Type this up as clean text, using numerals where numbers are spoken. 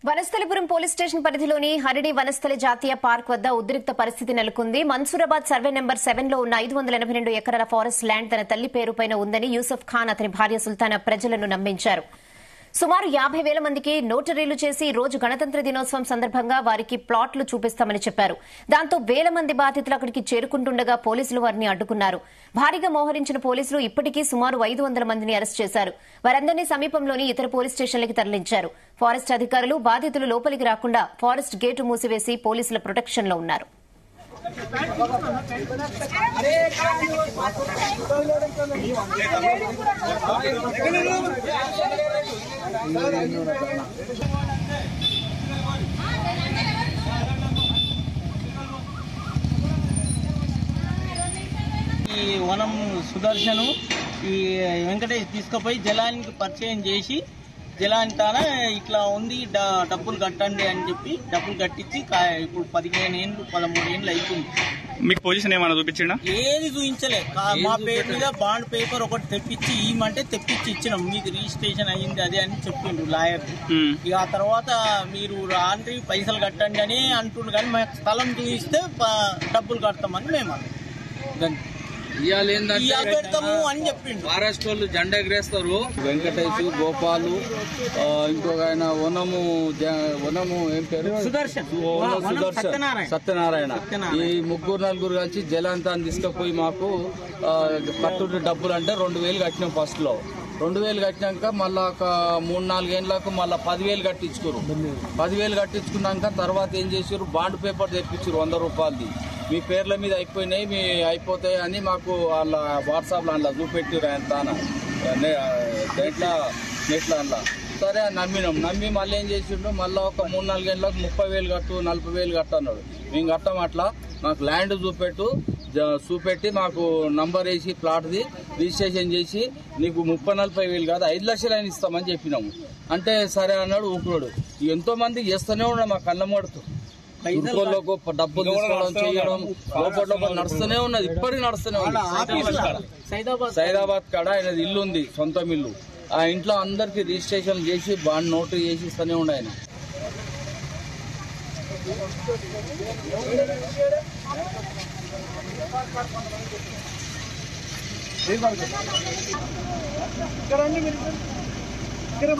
Vanasthalipuram police station పరిధిలోని హరిడి వనస్థలి జాతీయ park వద్ద ఉద్రిక్త పరిస్థితి నెలకొంది. మన్సూరాబాద్ సర్వే నెంబర్ 7లో ఉన్న 582 ఎకరాల ఫారెస్ట్ ల్యాండ్ తన తల్లి పేరుపైన ఉందని యూసఫ్ ఖాన్ అతని భార్య సుల్తానా ప్రజలను నమ్మించారు. సుమారు 50,000 మందికి నోటరీలు చేసి రోజు గణతంత్ర దినోత్సవం సందర్భంగా వారికి ప్లాట్లు చూపిస్తామని చెప్పారు. దాంతో వేల మంది బాధితులు అక్కడికి చేరుకుంటుండగా పోలీసులు వారిని అడ్డుకున్నారు. భారీగా మోహరించిన పోలీసులు ఇప్పటికీ సుమారు 500 మందిని అరెస్ట్ చేశారు. వారందరినీ సమీపంలోని ఇతర పోలీస్ స్టేషన్లకి తరలించారు. ఫారెస్ట్ అధికారులు బాధితులు లోపలికి రాకుండా ఫారెస్ట్ గేటు మూసివేసి పోలీసుల ప్రొటెక్షన్లో ఉన్నారు. ఈ వనం సుదర్శను ఈ వెంకటేష్ తీసుకుపోయి జలానికి పరిచయం చేసి జలాంతాన ఇట్లా ఉంది డబ్బులు కట్టండి అని చెప్పి డబ్బులు కట్టించి ఇప్పుడు 15 ఏళ్ళు 13 ఏళ్ళు అవుతుంది. మీకు పొజిషన్ ఏమైనా చూపించండి? ఏది చూపించలే. మా పేరు మీద బాండ్ పేపర్ ఒకటి తెప్పించి ఇవ్వమంటే తెప్పించి ఇచ్చినాం. మీకు రిజిస్ట్రేషన్ అయ్యింది అదే అని చెప్పిండు లాయర్. ఇక ఆ తర్వాత మీరు రాండ్రి పైసలు కట్టండి అని అంటుండ్రు, కానీ మాకు స్థలం చూపిస్తే డబ్బులు కడతామని మేము ఇవాళ ఏంటంటే అని చెప్పిండు. ఫారెస్ట్ వాళ్ళు జెండా ఎగరేస్తారు. వెంకటేష్, గోపాలు, ఇంకొక ఆయన వనము ఏం పేరు సుదర్శన్, సత్యనారాయణ. ఈ 3-4 కలిసి జలాంతాన్ని తీసుకుపోయి మాకు కట్టు డబ్బులు అంటే 2,000 కట్టినాం. ఫస్ట్ లో 2,000 కట్టినాక మళ్ళా ఒక 3-4 ఏళ్ళకు మళ్ళీ 10,000 కట్టించుకోరు. 10,000 కట్టించుకున్నాక తర్వాత ఏం చేసారు, బాండ్ పేపర్ తెప్పించారు 100 రూపాయలది. మీ పేర్ల మీద అయిపోయినాయి, మీ అయిపోతాయి అని మాకు వాళ్ళ వాట్సాప్లో అందులో చూపెట్టారు. ఆయన దేంట్లో నెట్లో అందులో. సరే నమ్మి మళ్ళీ ఏం చేసిండు, మళ్ళీ ఒక 3-4 ఏళ్ళకు 30,000 కట్టు 40,000 కట్టు అన్నాడు. మేము కట్టం అట్లా, మాకు ల్యాండ్ చూపెట్టి మాకు నంబర్ వేసి ప్లాట్ది రిజిస్ట్రేషన్ చేసి నీకు 30-40,000 కాదు 5 లక్షలు అయినా ఇస్తామని చెప్పినాము. అంటే సరే అన్నాడు, ఊపినాడు. ఎంతో మంది చేస్తూనే ఉన్నాడు మా కళ్ళ మడుతూ. డబ్బులు తీసుకోవడం చేయడం లోపల నడుస్తూనే ఉన్నది, ఇప్పటికి నడుస్తూనే ఉన్నది. సైదాబాద్ కాడ ఆయన ఇల్లు ఉంది, సొంత ఇల్లు. ఆ ఇంట్లో అందరికి రిజిస్ట్రేషన్ చేసి బాండ్ నోటు చేసి ఇస్తూనే ఉండే ఆయన. ఇక్కడ